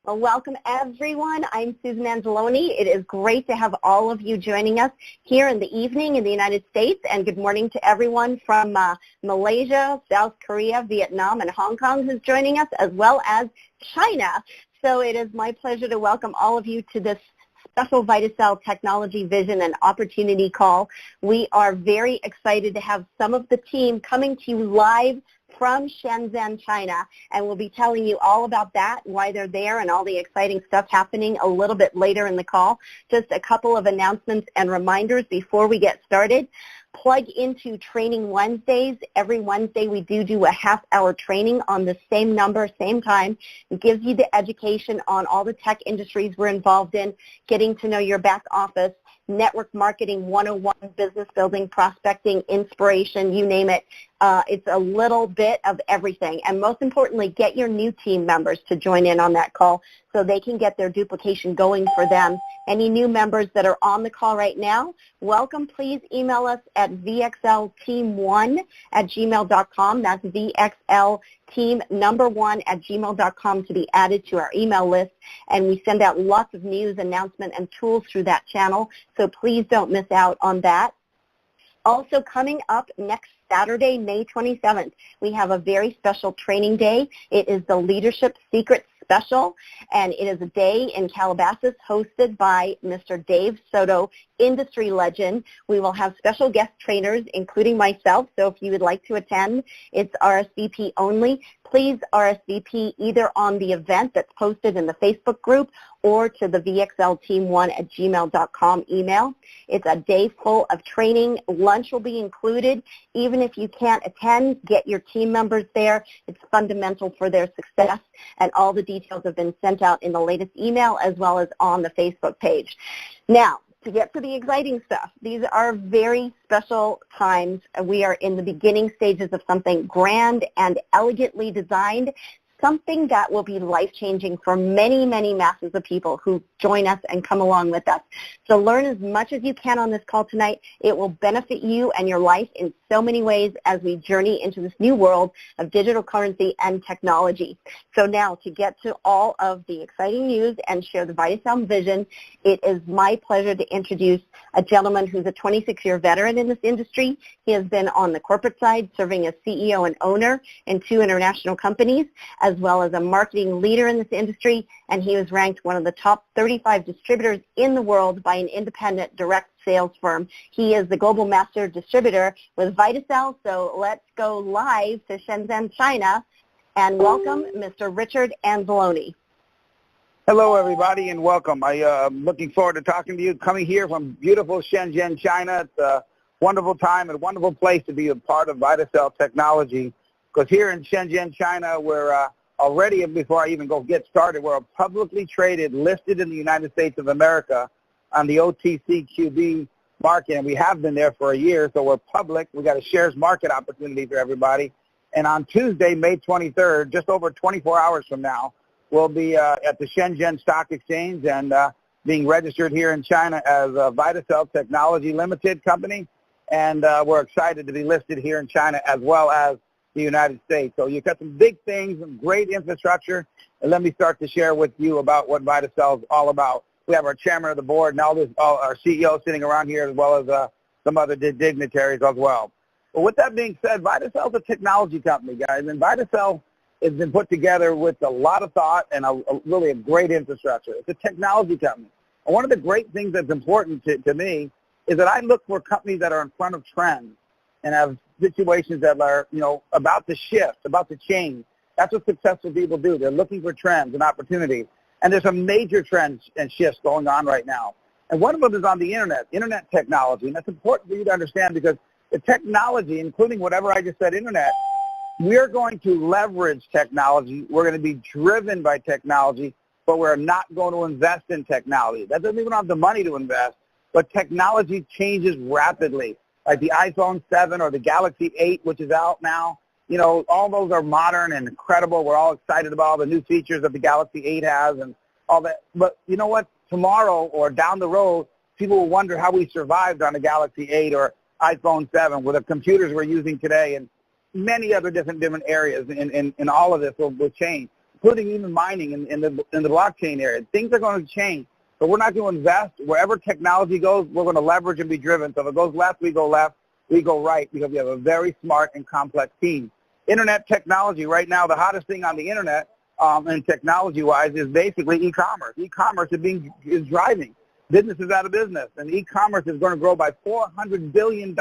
Well, welcome everyone. I'm Susan Angeloni. It is great to have all of you joining us here in the evening in the United States, and good morning to everyone from Malaysia, South Korea, Vietnam, and Hong Kong who's joining us, as well as China. So it is my pleasure to welcome all of you to this special Vitaxel Technology Vision and Opportunity call. We are very excited to have some of the team coming to you live from Shenzhen, China, and we'll be telling you all about that, why they're there, and all the exciting stuff happening a little bit later in the call. Just a couple of announcements and reminders before we get started. Plug into Training Wednesdays. Every Wednesday we do a half-hour training on the same number, same time. It gives you the education on all the tech industries we're involved in, getting to know your back office, network marketing 101, business building, prospecting, inspiration, you name it. It's a little bit of everything. And most importantly, get your new team members to join in on that call so they can get their duplication going for them. Any new members that are on the call right now, welcome. Please email us at vxlteam1@gmail.com. That's vxlteam1@gmail.com to be added to our email list. And we send out lots of news, announcement, and tools through that channel. So please don't miss out on that. Also coming up next Saturday, May 27th, we have a very special training day. It is the Leadership Secrets Special, and it is a day in Calabasas hosted by Mr. Dave Soto, industry legend. We will have special guest trainers, including myself, so if you would like to attend, it's RSVP only. Please RSVP either on the event that's posted in the Facebook group or to the vxlteam1@gmail.com email. It's a day full of training. Lunch will be included. Even if you can't attend, get your team members there. It's fundamental for their success, and all the details have been sent out in the latest email as well as on the Facebook page. Now, to get to the exciting stuff, these are very special times. We are in the beginning stages of something grand and elegantly designed, something that will be life-changing for many, many masses of people who join us and come along with us. So learn as much as you can on this call tonight. It will benefit you and your life in so many ways as we journey into this new world of digital currency and technology. So now, to get to all of the exciting news and share the Vitaxel vision, it is my pleasure to introduce a gentleman who's a 26-year veteran in this industry. He has been on the corporate side, serving as CEO and owner in 2 international companies, as well as a marketing leader in this industry, and he was ranked one of the top 35 distributors in the world by an independent direct sales firm. He is the global master distributor with Vitaxel, so let's go live to Shenzhen, China, and welcome Mr. Richard Angeloni. Hello, everybody, and welcome. I'm looking forward to talking to you, coming here from beautiful Shenzhen, China. It's a wonderful time and a wonderful place to be a part of Vitaxel Technology, because here in Shenzhen, China, we're already, before I even get started, we're a publicly traded, listed in the United States of America on the OTCQB market, and we have been there for a year, so we're public. We got a shares market opportunity for everybody. And on Tuesday, May 23rd, just over 24 hours from now, we'll be at the Shenzhen Stock Exchange and being registered here in China as a Vitaxel Technology Limited company, and we're excited to be listed here in China as well as the United States. So you've got some big things, some great infrastructure, and let me start to share with you about what Vitaxel is all about. We have our chairman of the board and all our CEO sitting around here, as well as some other dignitaries as well. But with that being said, Vitaxel is a technology company, guys, and Vitaxel has been put together with a lot of thought and really a great infrastructure. It's a technology company. And one of the great things that's important to me is that I look for companies that are in front of trends and have situations that are, about to shift, about to change. That's what successful people do. They're looking for trends and opportunities. And there's some major trends and shifts going on right now. And one of them is on the internet technology. And that's important for you to understand, because the technology, including whatever I just said, internet, we're going to leverage technology. We're going to be driven by technology, but we're not going to invest in technology. That doesn't even have the money to invest, but technology changes rapidly. Like the iPhone 7 or the Galaxy 8, which is out now. All those are modern and incredible. We're all excited about all the new features that the Galaxy 8 has and all that. But you know what? Tomorrow or down the road, people will wonder how we survived on a Galaxy 8 or iPhone 7 with the computers we're using today, and many other different areas in all of this will change. including even mining in the blockchain area. Things are going to change, but we're not going to invest. Wherever technology goes, we're going to leverage and be driven. So if it goes left, we go right, because we have a very smart and complex team. Internet technology right now, the hottest thing on the internet and technology-wise is basically e-commerce. E-commerce is driving businesses out of business, and e-commerce is going to grow by $400 billion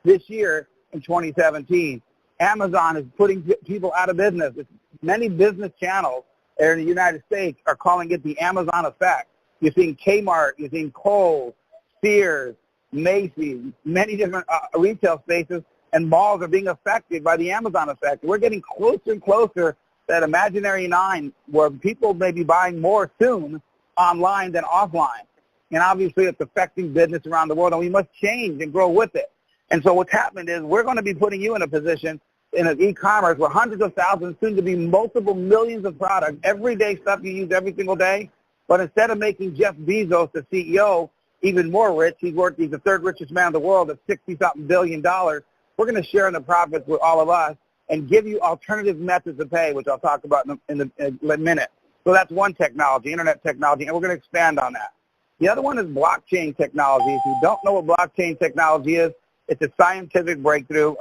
this year in 2017. Amazon is putting people out of business. Many business channels in the United States are calling it the Amazon effect. You're seeing Kmart, you're seeing Kohl's, Sears, Macy's, many different retail spaces and malls are being affected by the Amazon effect. We're getting closer and closer to that imaginary line where people may be buying more soon online than offline. And obviously it's affecting business around the world, and we must change and grow with it. And so what's happened is we're going to be putting you in a position in an e-commerce where hundreds of thousands, soon to be multiple millions of products, everyday stuff you use every single day. But instead of making Jeff Bezos, the CEO, even more rich, he's the third richest man in the world at $60-something billion, we're going to share in the profits with all of us and give you alternative methods of pay, which I'll talk about in a minute. So that's one technology, internet technology, and we're going to expand on that. The other one is blockchain technology. If you don't know what blockchain technology is, it's a scientific breakthrough.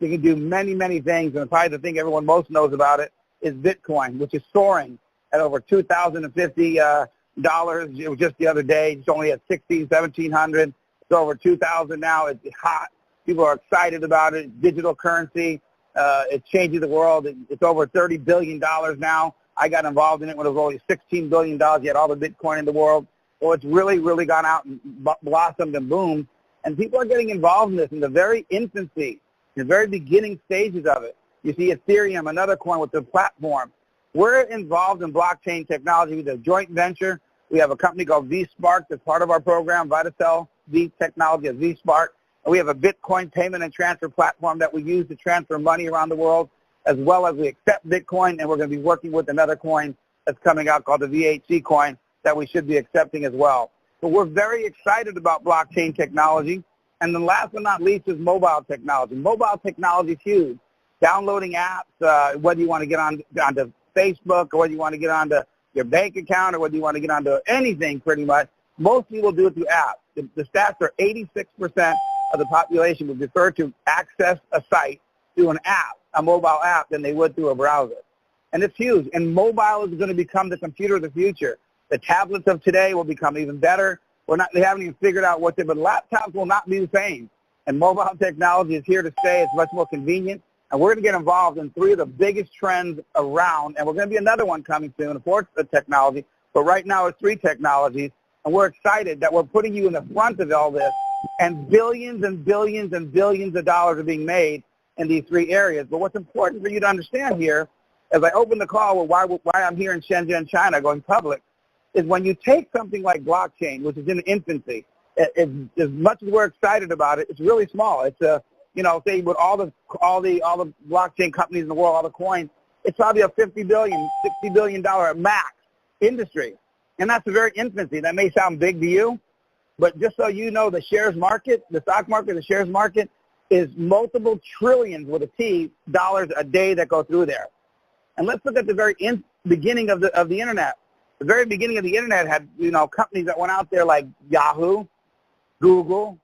You can do many, many things, and probably the thing everyone most knows about it is Bitcoin, which is soaring at over $2,050. It was just the other day. It's only at $1,700. It's over $2,000 now. It's hot. People are excited about it. It's digital currency. It's changing the world. It's over $30 billion now. I got involved in it when it was only $16 billion. You had all the Bitcoin in the world. Well, it's really, really gone out and blossomed and boomed. And people are getting involved in this in the very infancy, in the very beginning stages of it. You see Ethereum, another coin with the platform. We're involved in blockchain technology with a joint venture. We have a company called vSpark that's part of our program, Vitaxel technology of vSpark. And we have a Bitcoin payment and transfer platform that we use to transfer money around the world, as well as we accept Bitcoin, and we're going to be working with another coin that's coming out called the VHC coin that we should be accepting as well. So we're very excited about blockchain technology. And then last but not least is mobile technology. Mobile technology is huge. Downloading apps, whether you want to get onto Facebook or whether you want to get onto your bank account or whether you want to get onto anything pretty much, most people do it through apps. The stats are 86% of the population would prefer to access a site through an app, a mobile app, than they would through a browser. And it's huge. And mobile is going to become the computer of the future. The tablets of today will become even better. They haven't even figured out but laptops will not be the same. And mobile technology is here to stay. It's much more convenient. And we're going to get involved in three of the biggest trends around. And we're going to be another one coming soon, a fourth technology. But right now it's three technologies. And we're excited that we're putting you in the front of all this. And billions and billions and billions of dollars are being made in these three areas. But what's important for you to understand here, as I open the call with why I'm here in Shenzhen, China, going public, is when you take something like blockchain, which is in infancy, as much as we're excited about it, it's really small. It's say with all the blockchain companies in the world, all the coins, it's probably a $50 billion, $60 billion max industry, and that's a very infancy. That may sound big to you, but just so you know, the shares market, the stock market, the shares market is multiple trillions with a T dollars a day that go through there. And let's look at the very beginning of the internet. The very beginning of the internet had, companies that went out there like Yahoo, Google,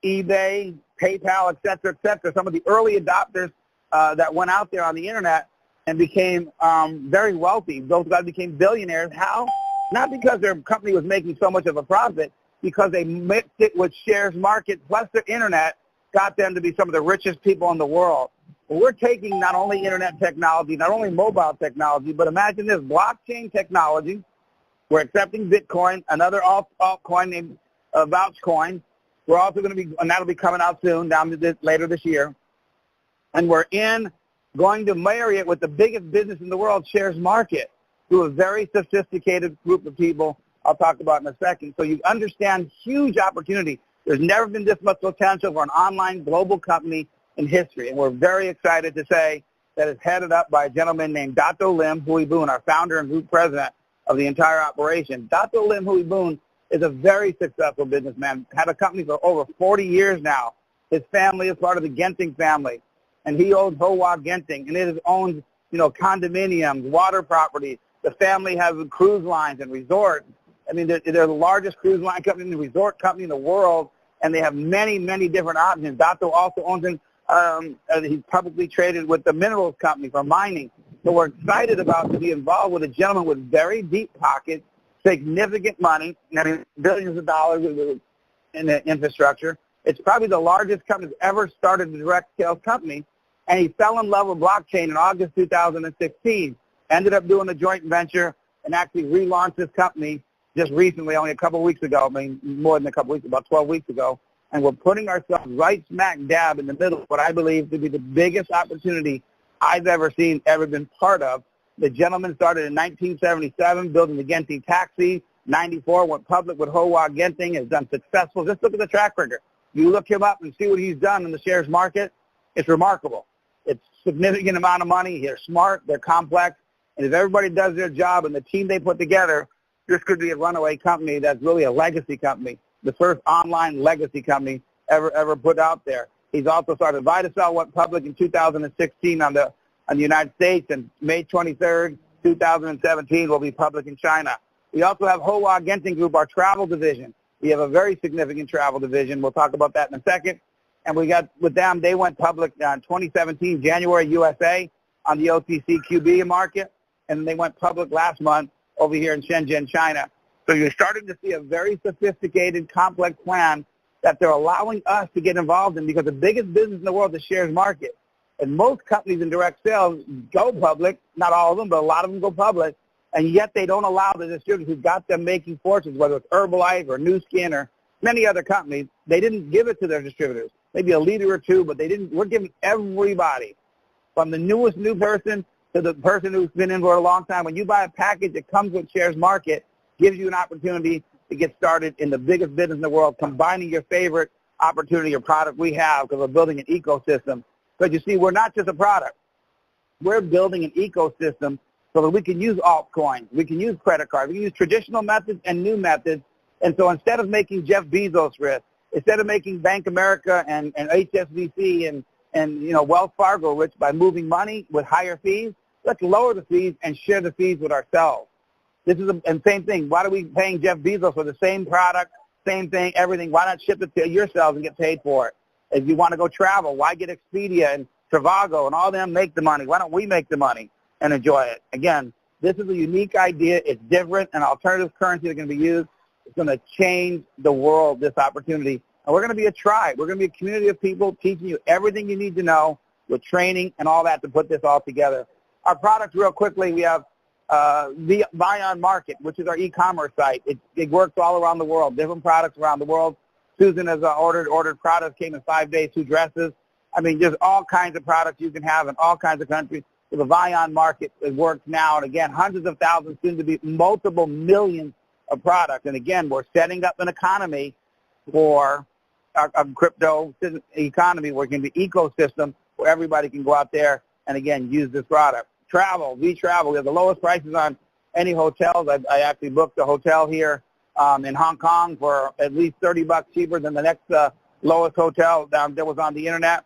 eBay, PayPal, et cetera, some of the early adopters that went out there on the internet and became very wealthy. Those guys became billionaires. How? Not because their company was making so much of a profit, because they mixed it with shares market plus the internet, got them to be some of the richest people in the world. Well, we're taking not only internet technology, not only mobile technology, but imagine this, blockchain technology. We're accepting Bitcoin, another altcoin named Vouch Coins. We're also going to be, and that'll be coming out soon, later this year. And we're going to marry it with the biggest business in the world, shares market, through a very sophisticated group of people I'll talk about in a second. So you understand huge opportunity. There's never been this much potential for an online global company in history. And we're very excited to say that it's headed up by a gentleman named Dr. Lim Hui Boon, our founder and group president of the entire operation. Dr. Lim Hui Boon is a very successful businessman, had a company for over 40 years now. His family is part of the Genting family, and he owns Hoa Genting, and it has owned condominiums, water property. The family has cruise lines and resorts. I mean, they're the largest cruise line company and resort company in the world, and they have many, many different options. Dato also owns he's publicly traded with the minerals company for mining. So we're excited about to be involved with a gentleman with very deep pockets, significant money, billions of dollars in the infrastructure. It's probably the largest company that's ever started a direct sales company, and he fell in love with blockchain in August 2016, ended up doing a joint venture and actually relaunched this company just recently, only a couple of weeks ago, more than a couple of weeks, about 12 weeks ago, and we're putting ourselves right smack dab in the middle of what I believe to be the biggest opportunity I've ever been part of. The gentleman started in 1977 building the Genting taxi. 94 went public with Hoa Genting, has done successful. Just look at the track record. You look him up and see what he's done in the shares market. It's remarkable. It's a significant amount of money. They're smart. They're complex. And if everybody does their job and the team they put together, this could be a runaway company that's really a legacy company, the first online legacy company ever put out there. He's also started Vitaxel, went public in 2016 on the United States, and May 23rd, 2017 will be public in China. We also have Hoa Genting Group, our travel division. We have a very significant travel division. We'll talk about that in a second. And we got with them, they went public in 2017, January, USA, on the OTC QB market, and they went public last month over here in Shenzhen, China. So you're starting to see a very sophisticated, complex plan that they're allowing us to get involved in, because the biggest business in the world is the shares market. And most companies in direct sales go public, not all of them, but a lot of them go public, and yet they don't allow the distributors who got them making fortunes, whether it's Herbalife or Nu Skin or many other companies. They didn't give it to their distributors. Maybe a leader or two, but they didn't. We're giving everybody, from the newest new person to the person who's been in for a long time. When you buy a package that comes with shares market, gives you an opportunity to get started in the biggest business in the world, combining your favorite opportunity or product we have, because we're building an ecosystem. But you see, we're not just a product. We're building an ecosystem so that we can use altcoins, we can use credit cards, we can use traditional methods and new methods. And so instead of making Jeff Bezos rich, instead of making Bank America and HSBC and Wells Fargo rich by moving money with higher fees, let's lower the fees and share the fees with ourselves. This is and same thing. Why are we paying Jeff Bezos for the same product, same thing, everything? Why not ship it to yourselves and get paid for it? If you want to go travel, why get Expedia and Trivago and all them make the money? Why don't we make the money and enjoy it? Again, this is a unique idea. It's different, and alternative currency that's going to be used. It's going to change the world, this opportunity. And we're going to be a tribe. We're going to be a community of people teaching you everything you need to know with training and all that to put this all together. Our products, real quickly, we have the Buy on Market, which is our e-commerce site. It works all around the world, different products around the world. Susan has ordered products, came in 5 days, 2 dresses. I mean, just all kinds of products you can have in all kinds of countries. So the Buy on Market, it works now. And again, hundreds of thousands, soon to be multiple millions of products. And again, we're setting up an economy for a crypto economy, where it can be ecosystem where everybody can go out there and, again, use this product. Travel, VTravel, we have the lowest prices on any hotels. I actually booked a hotel here in Hong Kong for at least $30 cheaper than the next lowest hotel that was on the internet.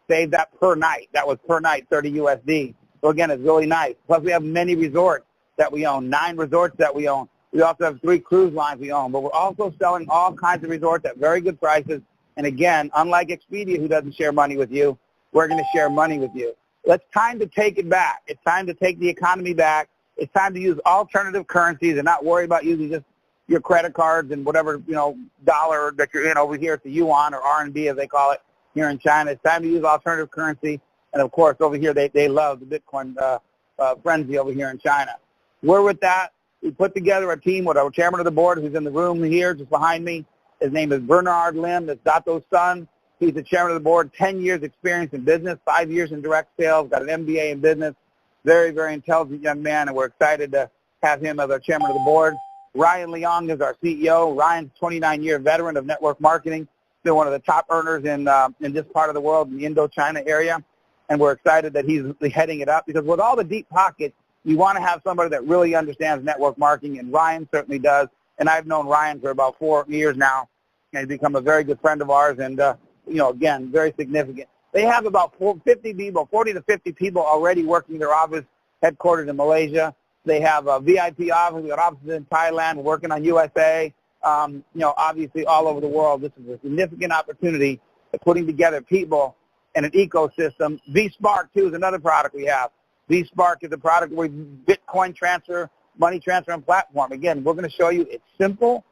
Saved that per night. That was per night, 30 USD. So again, it's really nice. Plus we have many resorts that we own, 9 resorts that we own. We also have 3 cruise lines we own, but we're also selling all kinds of resorts at very good prices. And again, unlike Expedia, who doesn't share money with you, we're going to share money with you. It's time to take it back. It's time to take the economy back. It's time to use alternative currencies and not worry about using just your credit cards and whatever, dollar that you're in over here. It's the yuan or RMB, as they call it here in China. It's time to use alternative currency. And, of course, over here they love the Bitcoin frenzy over here in China. We're with that. We put together a team with our chairman of the board, who's in the room here just behind me. His name is Bernard Lim. That's Dato's son. He's the chairman of the board, 10 years experience in business, 5 years in direct sales, got an MBA in business. Very, very intelligent young man, and we're excited to have him as our chairman of the board. Ryan Leong is our CEO. Ryan's a 29-year veteran of network marketing, still one of the top earners in this part of the world, in the Indochina area. And we're excited that he's heading it up, because with all the deep pockets, you want to have somebody that really understands network marketing, and Ryan certainly does. And I've known Ryan for about 4 years now, and he's become a very good friend of ours, and again, very significant. They have about 50 people, 40 to 50 people already working their office headquartered in Malaysia. They have a VIP office. We've got offices in Thailand, working on USA, obviously all over the world. This is a significant opportunity of putting together people in an ecosystem. vSpark, too, is another product we have. vSpark is a product where Bitcoin transfer, money transfer and platform. Again, we're going to show you it's simple,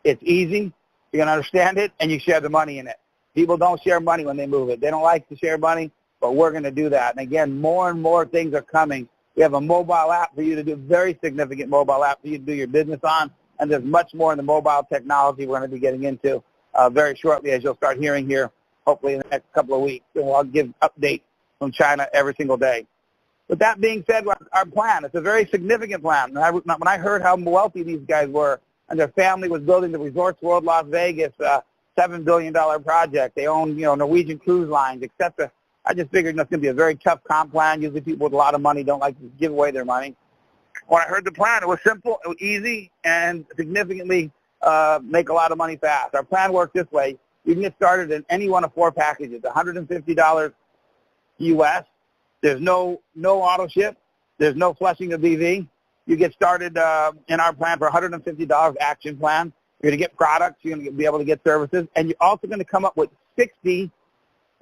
it's easy, you can understand it, and you share the money in it. People don't share money when they move it. They don't like to share money, but we're going to do that. And again, more and more things are coming. We have a mobile app for you to do, very significant mobile app for you to do your business on, and there's much more in the mobile technology we're going to be getting into very shortly, as you'll start hearing here, hopefully in the next couple of weeks. And I'll give updates from China every single day. With that being said, our plan, it's a very significant plan. When I heard how wealthy these guys were and their family was building the Resorts World Las Vegas, $7 billion project, they own, Norwegian cruise lines, etc. I just figured that's going to be a very tough comp plan. Usually people with a lot of money don't like to give away their money. When I heard the plan, it was simple, it was easy, and significantly make a lot of money fast. Our plan works this way. You can get started in any one of 4 packages, $150 U.S. There's no auto ship. There's no flushing of BV. You get started in our plan for $150 action plan. You're going to get products. You're going to be able to get services. And you're also going to come up with 60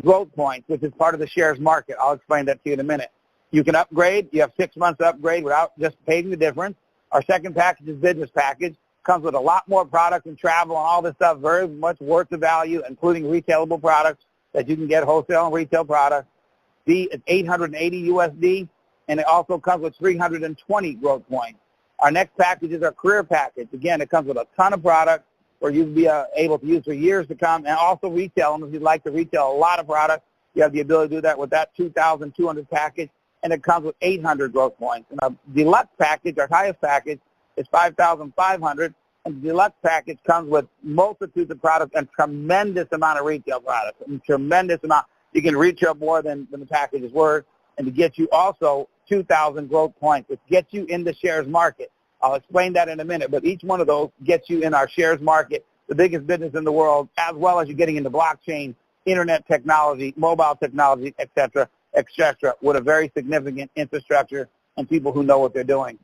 growth points, which is part of the shares market. I'll explain that to you in a minute. You can upgrade. You have 6 months to upgrade without just paying the difference. Our second package is business package. Comes with a lot more products and travel and all this stuff, very much worth the value, including retailable products that you can get, wholesale and retail products. B is $880 USD, and it also comes with 320 growth points. Our next package is our career package. Again, it comes with a ton of products where you'll be able to use for years to come, and also retail them. If you'd like to retail a lot of products, you have the ability to do that with that 2,200 package, and it comes with 800 growth points. And our deluxe package, our highest package, is 5,500, and the deluxe package comes with multitudes of products and tremendous amount of retail products, and tremendous amount. You can retail more than the package is worth, and to get you also 2,000 growth points, which gets you in the shares market. I'll explain that in a minute, but each one of those gets you in our shares market, the biggest business in the world, as well as you getting into blockchain, internet technology, mobile technology, et cetera, with a very significant infrastructure and people who know what they're doing.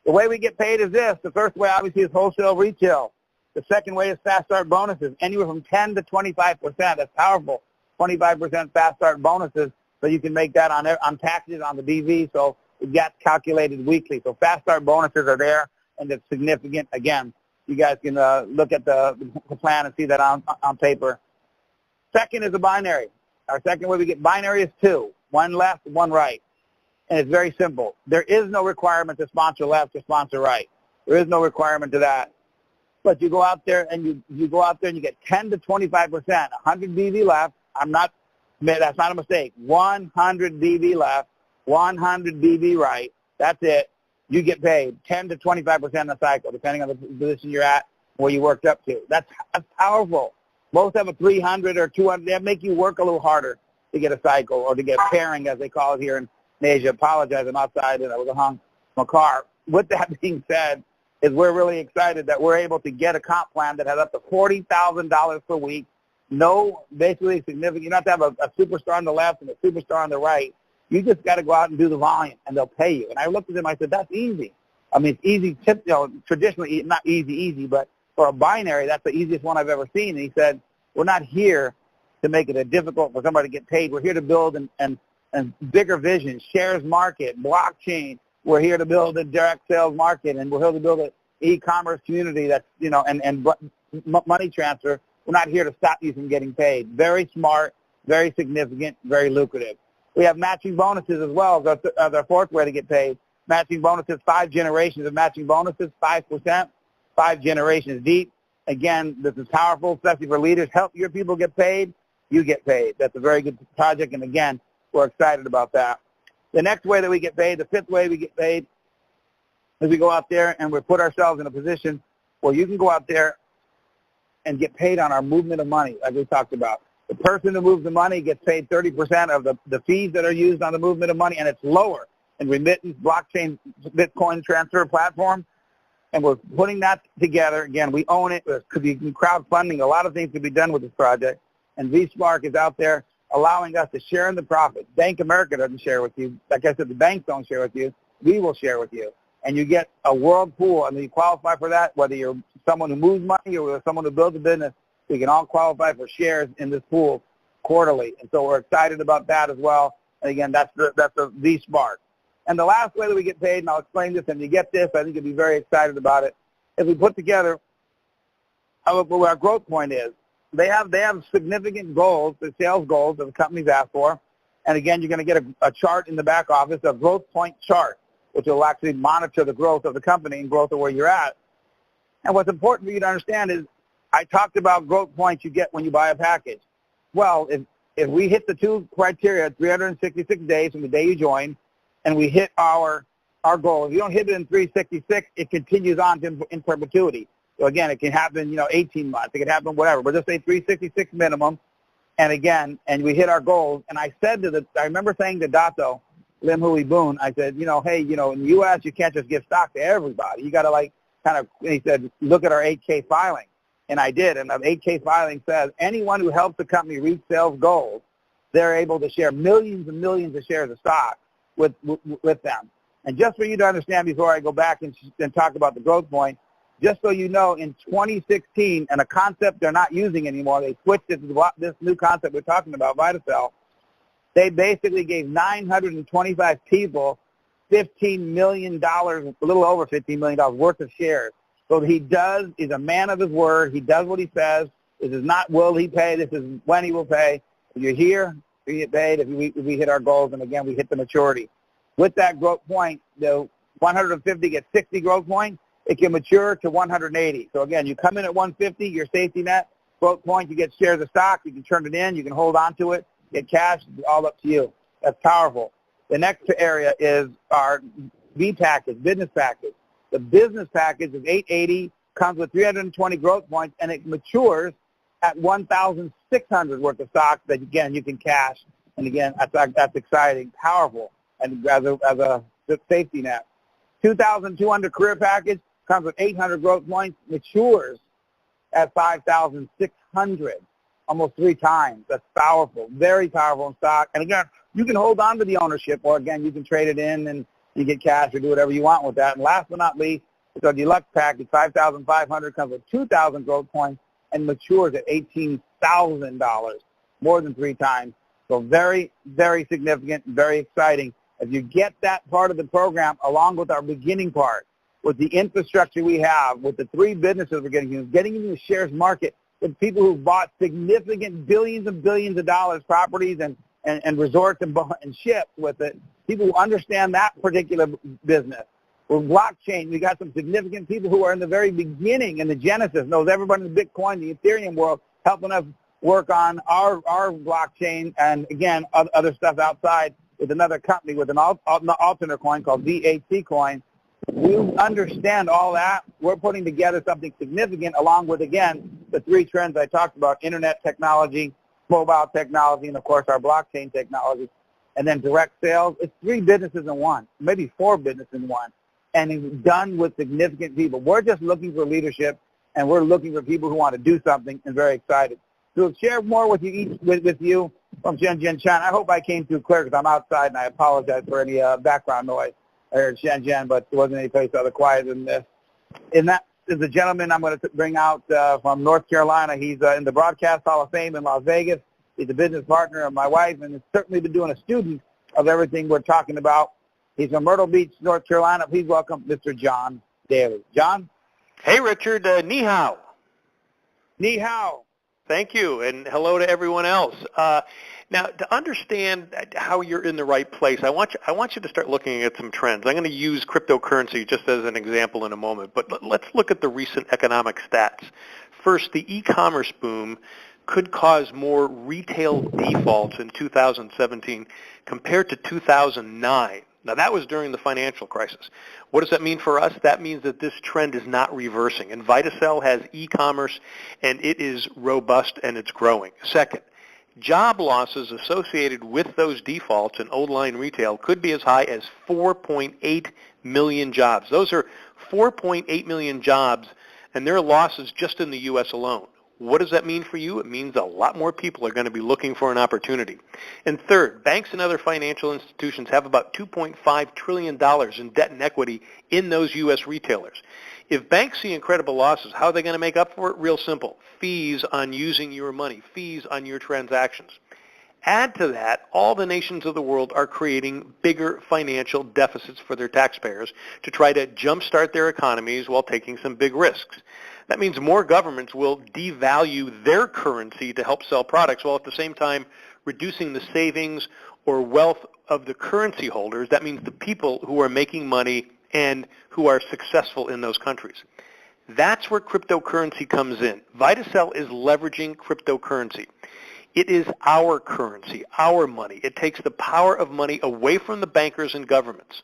The way we get paid is this. The first way, obviously, is wholesale retail. The second way is fast start bonuses, anywhere from 10 to 25%. That's powerful. 25% fast start bonuses, so you can make that on packages on the BV, so it gets calculated weekly. So fast start bonuses are there, and it's significant. Again, you guys can look at the plan and see that on paper. Second is a binary. Our second way we get binary is 2, one left, one right. And it's very simple. There is no requirement to sponsor left or sponsor right. There is no requirement to that. But you go out there and you go out there and you get 10 to 25%, 100 BV left. That's not a mistake. 100 BV left, 100 BV right. That's it. You get paid 10 to 25% in a cycle, depending on the position you're at, where you worked up to. That's powerful. Most have a 300 or 200. They make you work a little harder to get a cycle or to get pairing, as they call it here in Asia. Apologize, I'm outside and I was hung from a car. With that being said, is we're really excited that we're able to get a comp plan that has up to $40,000 per week. No, basically significant. You don't have to have a superstar on the left and a superstar on the right. You just got to go out and do the volume, and they'll pay you. And I looked at him, I said, that's easy. I mean, it's easy, traditionally, not easy, but for a binary, that's the easiest one I've ever seen. And he said, we're not here to make it difficult for somebody to get paid. We're here to build and bigger vision, shares market, blockchain. We're here to build a direct sales market, and we're here to build an e-commerce community that's, and money transfer. We're not here to stop you from getting paid. Very smart, very significant, very lucrative. We have matching bonuses as well as our fourth way to get paid. Matching bonuses, 5 generations of matching bonuses, 5%, 5 generations deep. Again, this is powerful, especially for leaders. Help your people get paid, you get paid. That's a very good project, and again, we're excited about that. The next way that we get paid, the fifth way we get paid, is we go out there and we put ourselves in a position where you can go out there and get paid on our movement of money, like we talked about. The person who moves the money gets paid 30% of the fees that are used on the movement of money, and it's lower in remittance, blockchain, Bitcoin transfer platform. And we're putting that together. Again, we own it. It could be crowdfunding. A lot of things could be done with this project. And vSpark is out there allowing us to share in the profit. Bank America doesn't share with you. Like I said, the banks don't share with you. We will share with you. And you get a world pool, and you qualify for that, whether you're someone who moves money or someone who builds a business. We can all qualify for shares in this pool quarterly. And so we're excited about that as well. And again, that's the smart. And the last way that we get paid, and I'll explain this, and you get this, I think you'll be very excited about it, is we put together what our growth point is. They have significant goals, the sales goals that the companies ask for. And again, you're going to get a chart in the back office, a growth point chart, which will actually monitor the growth of the company and growth of where you're at. And what's important for you to understand is I talked about growth points you get when you buy a package. Well, if we hit the two criteria, 366 days from the day you join, and we hit our goal, if you don't hit it in 366, it continues on in perpetuity. So again, it can happen, 18 months. It can happen whatever. But just say 366 minimum, and again, and we hit our goals. And I said I remember saying to Dato, Lim Hui Boon, I said, hey, in the U.S., you can't just give stock to everybody. You got to and he said, look at our 8K filing. And I did, and the 8K filing says anyone who helps the company reach sales goals, they're able to share millions and millions of shares of stock with them. And just for you to understand before I go back and talk about the growth point, just so you know, in 2016, and a concept they're not using anymore, they switched it to this new concept we're talking about, Vitaxel. They basically gave 925 people $15 million, a little over $15 million worth of shares. So he's a man of his word. He does what he says. This is not will he pay. This is when he will pay. If you're here, you get paid. If we hit our goals, and again, we hit the maturity. With that growth point, the 150 gets 60 growth points. It can mature to 180. So again, you come in at 150, your safety net, growth point, you get shares of stock. You can turn it in. You can hold on to it, get cash, all up to you. That's powerful. The next area is our B package, business package. The business package is 880, comes with 320 growth points, and it matures at 1,600 worth of stock that, again, you can cash. And, again, that's exciting, powerful, and as a safety net. 2,200 career package comes with 800 growth points, matures at 5,600, almost 3 times. That's powerful, very powerful in stock. And, again, you can hold on to the ownership, or, again, you can trade it in and you get cash or do whatever you want with that. And last but not least, it's our deluxe package, 5,500, comes with 2,000 growth points and matures at $18,000, more than 3 times. So very, very significant, very exciting. If you get that part of the program along with our beginning part, with the infrastructure we have, with the 3 businesses we're getting into the shares market, with people who bought significant billions and billions of dollars properties and resorts and ships with it, people who understand that particular business. With blockchain, we got some significant people who are in the very beginning, in the genesis, knows everybody in the Bitcoin, the Ethereum world, helping us work on our blockchain and, again, other stuff outside with another company with an alternate coin called VAT coin. We understand all that. We're putting together something significant along with, again, the 3 trends I talked about, internet technology, mobile technology, and, of course, our blockchain technology, and then direct sales. It's 3 businesses in one, maybe 4 businesses in one, and it's done with significant people. We're just looking for leadership, and we're looking for people who want to do something and very excited. So we'll share more with you from Shenzhen, China. I hope I came through clear because I'm outside, and I apologize for any background noise. I heard Shenzhen, but there wasn't any place other quiet than this. And that is a gentleman I'm going to bring out from North Carolina. He's in the Broadcast Hall of Fame in Las Vegas. He's a business partner of my wife, and has certainly been doing a student of everything we're talking about. He's from Myrtle Beach, North Carolina. Please welcome Mr. John Daly. John? Hey, Richard. Ni hao. Ni hao. Thank you, and hello to everyone else. Now, to understand how you're in the right place, I want you to start looking at some trends. I'm going to use cryptocurrency just as an example in a moment, but let's look at the recent economic stats. First, the e-commerce boom could cause more retail defaults in 2017 compared to 2009. Now, that was during the financial crisis. What does that mean for us? That means that this trend is not reversing. And Vitaxel has e-commerce, and it is robust, and it's growing. Second, job losses associated with those defaults in online retail could be as high as 4.8 million jobs. Those are 4.8 million jobs, and their losses just in the U.S. alone. What does that mean for you? It means a lot more people are going to be looking for an opportunity. And third, banks and other financial institutions have about $2.5 trillion in debt and equity in those U.S. retailers. If banks see incredible losses, how are they going to make up for it? Real simple. Fees on using your money, fees on your transactions. Add to that, all the nations of the world are creating bigger financial deficits for their taxpayers to try to jumpstart their economies while taking some big risks. That means more governments will devalue their currency to help sell products while at the same time reducing the savings or wealth of the currency holders. That means the people who are making money and who are successful in those countries. That's where cryptocurrency comes in. Vitaxel is leveraging cryptocurrency. It is our currency, our money. It takes the power of money away from the bankers and governments.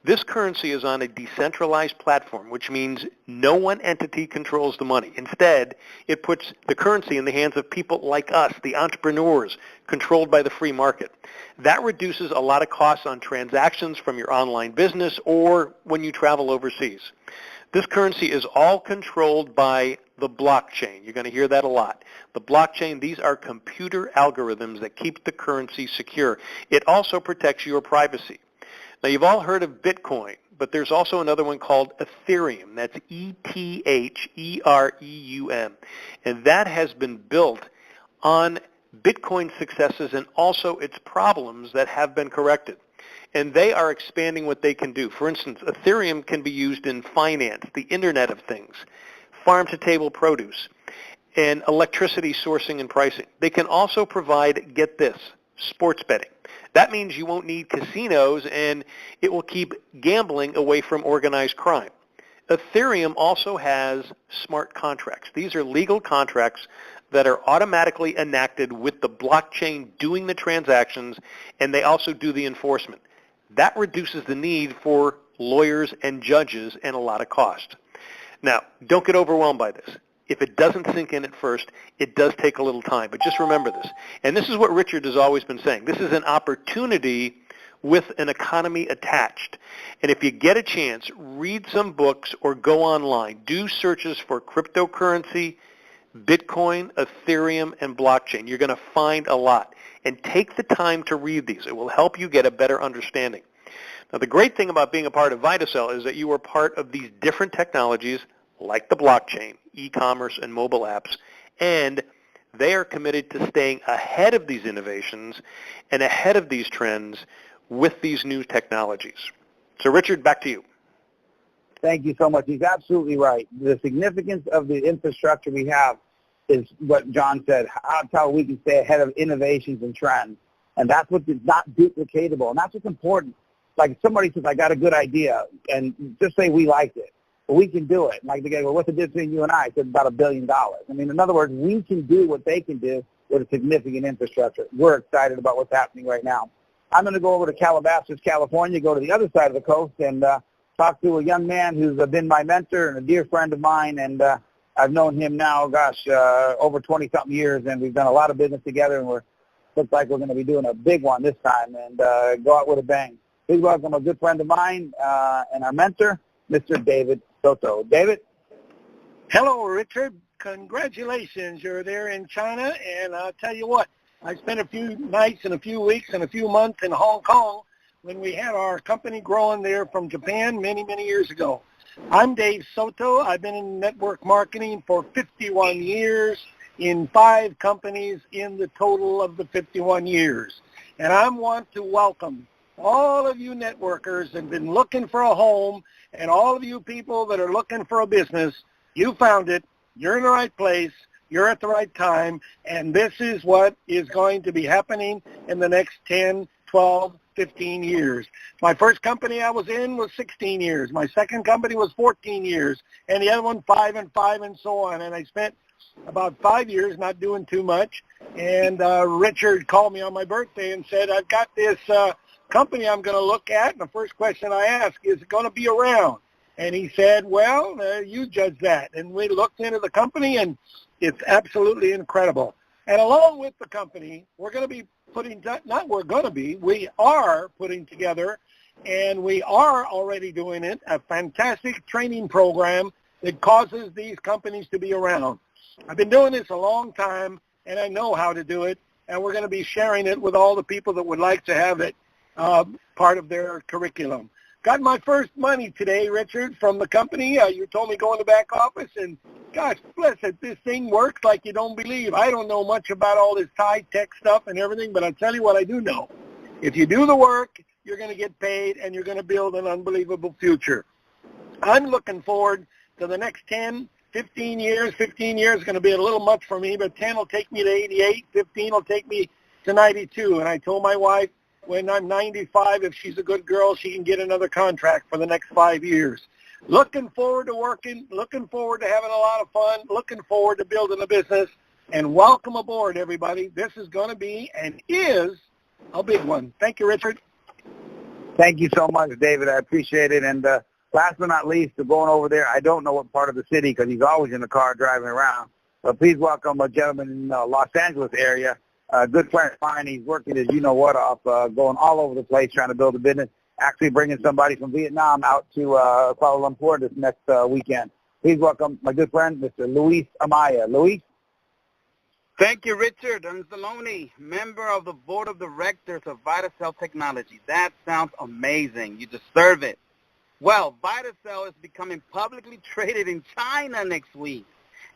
This currency is on a decentralized platform, which means no one entity controls the money. Instead, it puts the currency in the hands of people like us, the entrepreneurs, controlled by the free market. That reduces a lot of costs on transactions from your online business or when you travel overseas. This currency is all controlled by the blockchain. You're going to hear that a lot. The blockchain, these are computer algorithms that keep the currency secure. It also protects your privacy. Now, you've all heard of Bitcoin, but there's also another one called Ethereum. That's E-T-H-E-R-E-U-M. And that has been built on Bitcoin's successes and also its problems that have been corrected. And they are expanding what they can do. For instance, Ethereum can be used in finance, the Internet of Things, farm-to-table produce, and electricity sourcing and pricing. They can also provide, get this, sports betting. That means you won't need casinos, and it will keep gambling away from organized crime. Ethereum also has smart contracts. These are legal contracts that are automatically enacted with the blockchain doing the transactions, and they also do the enforcement. That reduces the need for lawyers and judges and a lot of cost. Now, don't get overwhelmed by this. If it doesn't sink in at first, it does take a little time. But just remember this. And this is what Richard has always been saying. This is an opportunity with an economy attached. And if you get a chance, read some books or go online. Do searches for cryptocurrency, Bitcoin, Ethereum, and blockchain. You're going to find a lot. And take the time to read these. It will help you get a better understanding. Now, the great thing about being a part of Vitaxel is that you are part of these different technologies like the blockchain, e-commerce, and mobile apps, and they are committed to staying ahead of these innovations and ahead of these trends with these new technologies. So, Richard, back to you. Thank you so much. He's absolutely right. The significance of the infrastructure we have is what John said. That's how we can stay ahead of innovations and trends. And that's what is not duplicatable. And that's what's important. Like somebody says, I got a good idea, and just say we liked it. But we can do it. Like the guy, well, what's the difference between you and I? It's about $1 billion. I mean, in other words, we can do what they can do with a significant infrastructure. We're excited about what's happening right now. I'm going to go over to Calabasas, California, go to the other side of the coast, and talk to a young man who's been my mentor and a dear friend of mine, and I've known him now, over 20-something years, and we've done a lot of business together, and looks like we're going to be doing a big one this time and go out with a bang. Please welcome a good friend of mine and our mentor, Mr. David Soto. David? Hello, Richard. Congratulations. You're there in China, and I'll tell you what, I spent a few nights and a few weeks and a few months in Hong Kong when we had our company growing there from Japan many, many years ago. I'm Dave Soto. I've been in network marketing for 51 years in 5 companies in the total of the 51 years. And I want to welcome all of you networkers that have been looking for a home, and all of you people that are looking for a business. You found it. You're in the right place. You're at the right time. And this is what is going to be happening in the next 10, 12, 15 years. My first company I was in was 16 years. My second company was 14 years. And the other one 5 and 5 and so on. And I spent about 5 years not doing too much. And Richard called me on my birthday and said, I've got this company I'm going to look at. And the first question I asked, is it going to be around? And he said, well, you judge that. And we looked into the company, and it's absolutely incredible. And along with the company, we're going to be we are putting together, and we are already doing it, a fantastic training program that causes these companies to be around. I've been doing this a long time, and I know how to do it, and we're going to be sharing it with all the people that would like to have it part of their curriculum. Got my first money today, Richard, from the company. You told me go in the back office, and gosh bless it, this thing works like you don't believe. I don't know much about all this high-tech stuff and everything, but I'll tell you what I do know. If you do the work, you're going to get paid, and you're going to build an unbelievable future. I'm looking forward to the next 10, 15 years. 15 years is going to be a little much for me, but 10 will take me to 88. 15 will take me to 92. And I told my wife, when I'm 95, if she's a good girl, she can get another contract for the next 5 years. Looking forward to working, looking forward to having a lot of fun, looking forward to building a business, and welcome aboard, everybody. This is going to be and is a big one. Thank you, Richard. Thank you so much, David. I appreciate it. And last but not least, going over there, I don't know what part of the city because he's always in the car driving around. But please welcome a gentleman in the Los Angeles area. A good friend of mine. He's working his you-know-what off, going all over the place trying to build a business, actually bringing somebody from Vietnam out to Kuala Lumpur this next weekend. Please welcome my good friend, Mr. Luis Amaya. Luis? Thank you, Richard. I'm Zaloni, member of the board of directors of Vitaxel Technology. That sounds amazing. You deserve it. Well, Vitaxel is becoming publicly traded in China next week,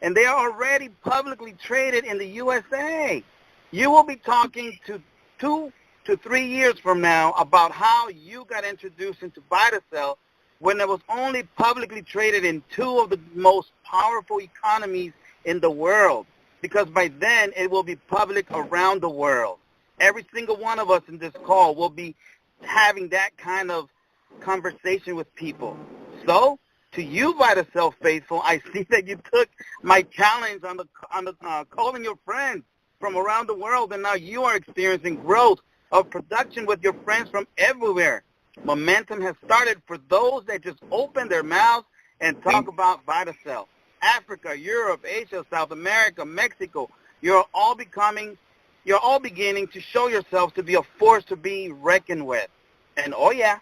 and they are already publicly traded in the USA. You will be talking to 2 to 3 years from now about how you got introduced into Vitaxel when it was only publicly traded in 2 of the most powerful economies in the world, because by then it will be public around the world. Every single one of us in this call will be having that kind of conversation with people. So, to you, Vitaxel faithful, I see that you took my challenge on the calling your friends from around the world, and now you are experiencing growth of production with your friends from everywhere. Momentum has started for those that just open their mouths and talk about Vitaxel. Africa, Europe, Asia, South America, Mexico, you're all beginning to show yourselves to be a force to be reckoned with. And oh yeah,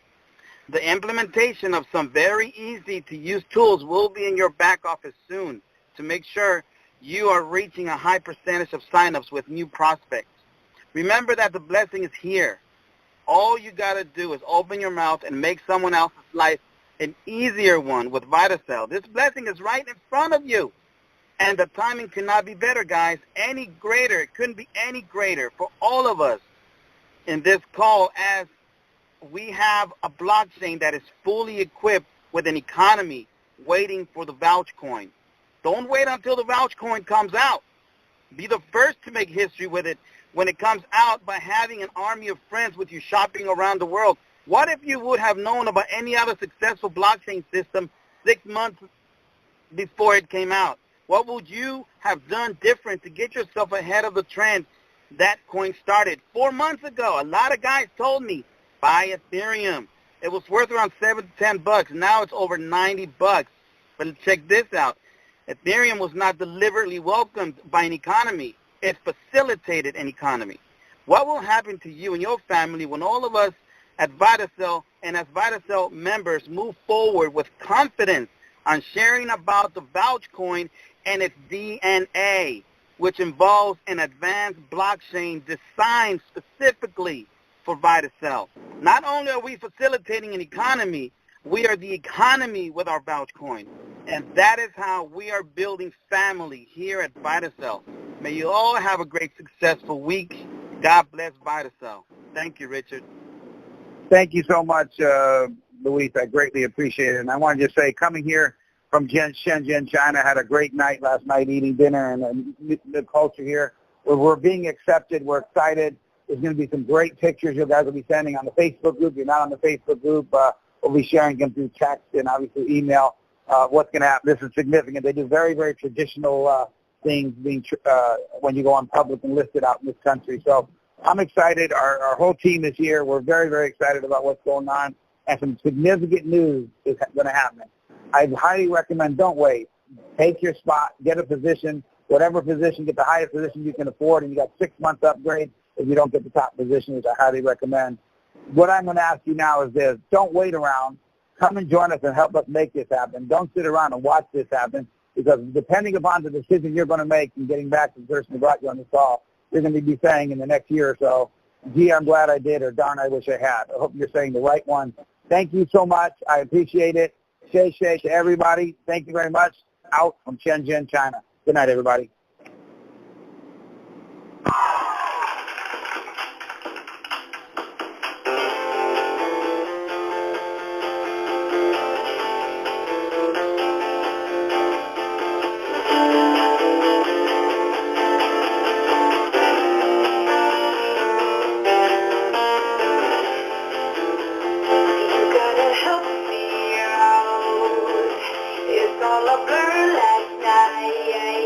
the implementation of some very easy-to-use tools will be in your back office soon to make sure you are reaching a high percentage of signups with new prospects. Remember that the blessing is here. All you got to do is open your mouth and make someone else's life an easier one with Vitaxel. This blessing is right in front of you. And the timing cannot be better, guys. Any greater. It couldn't be any greater for all of us in this call, as we have a blockchain that is fully equipped with an economy waiting for the Vouch Coin. Don't wait until the Vouch Coin comes out. Be the first to make history with it when it comes out by having an army of friends with you shopping around the world. What if you would have known about any other successful blockchain system 6 months before it came out? What would you have done different to get yourself ahead of the trend that coin started 4 months ago? A lot of guys told me, buy Ethereum. It was worth around $7 to $10. Now it's over $90. But check this out. Ethereum was not deliberately welcomed by an economy. It facilitated an economy. What will happen to you and your family when all of us at Vitaxel and as Vitaxel members move forward with confidence on sharing about the Vouch Coin and its DNA, which involves an advanced blockchain designed specifically for Vitaxel? Not only are we facilitating an economy, we are the economy with our Vouch Coin. And that is how we are building family here at Vitaxel. May you all have a great, successful week. God bless Vitaxel. Thank you, Richard. Thank you so much, Luis. I greatly appreciate it. And I want to just say, coming here from Shenzhen, China, had a great night last night eating dinner, and the culture here. We're being accepted. We're excited. There's going to be some great pictures you guys will be sending on the Facebook group. You're not on the Facebook group. We'll be sharing them through text and obviously email. What's going to happen? This is significant. They do very, very traditional things when you go on public and listed out in this country. So I'm excited. Our whole team is here. We're very, very excited about what's going on, and some significant news is going to happen. I highly recommend, don't wait. Take your spot. Get a position. Whatever position, get the highest position you can afford, and you got 6 months upgrade if you don't get the top position, which I highly recommend. What I'm going to ask you now is this. Don't wait around. Come and join us and help us make this happen. Don't sit around and watch this happen. because depending upon the decision you're going to make and getting back to the person who brought you on this call, you're going to be saying in the next year or so, gee, I'm glad I did, or darn, I wish I had. I hope you're saying the right one. Thank you so much. I appreciate it. Shay to everybody. Thank you very much. Out from Shenzhen, China. Good night, everybody. It's all a blur last night.